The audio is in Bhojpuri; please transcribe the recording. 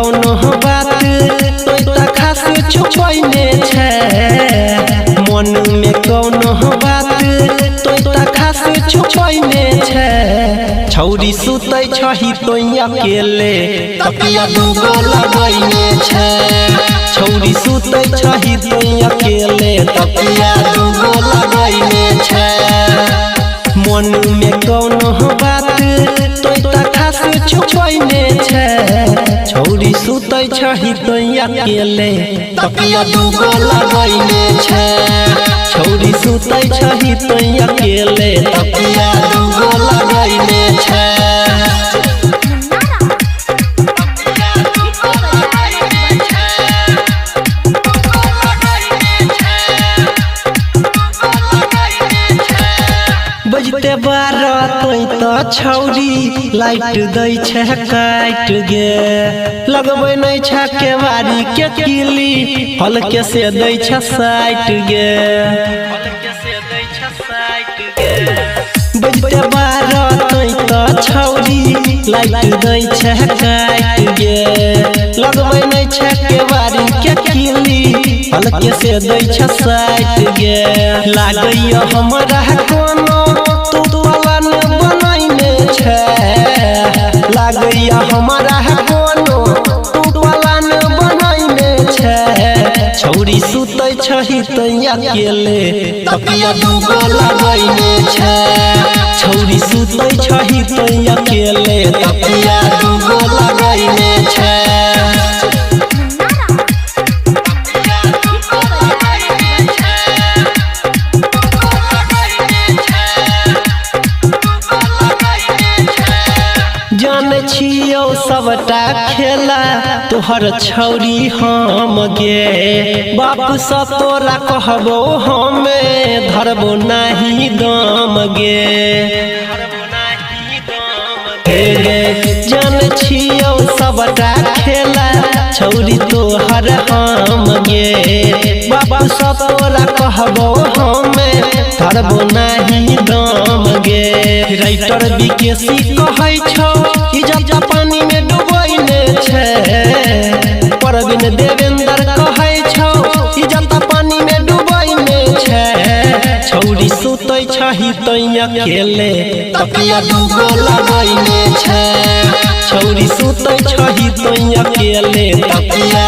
कौनो बात तोय खास छुपैने छे मन में कौनो बात तोय खास छुपैने छे छौरी सुतै छही तोय अकेले तकिया दूगो लगैने छे छौरी सुतै छही तोय अकेले तकिया दूगो लगैने छे मन में कौनो बात तोय खास छुपैने छे छौरी सुतै छही तोय अकेले तकिया दूगो लगैने छे छौरी सुतै छही तोय अकेले तकिया दूगो लगैने छे बजते 12 तोय तो छौरी लाइट दै छे काट गे लगबै नै छे केवारी के किली हल्के से दै छे साइट गे बजते 12 तोय तो छौरी लाइट दै छे काट गे लगबै नै छे केवारी के किली हल्के से दै छे साइट गे लागैया हमरा कोनो तू वाला ने बनैने छे लागैया हमरा कोनो तू वाला ने बनैने छे छौरी सुतै छही तोय अकेले तकिया दूगो लगैने छे छौरी सुतै छही तोय अकेले तकिया दूगो लगैने छे जाने छियो सबटा खेला तोहर छौरी हम गे बाप स तोरा कहबो हमे धरबो नाही दम गे जाने छियो सबटा खेला छौरी तोहर हम गे बाप स तोरा कहबो हमे धरबो नाही दम गे राइटर विकेसी कहै छौ इज्जत पानी में डुबैने छे परवीन देवेंद्र कहै छौ इज्जत पानी में डुबैने छे छौरी सुतै छही तोय अकेले तकिया दूगो लगैने छे छौरी सुतै छही तोय अकेले तकिया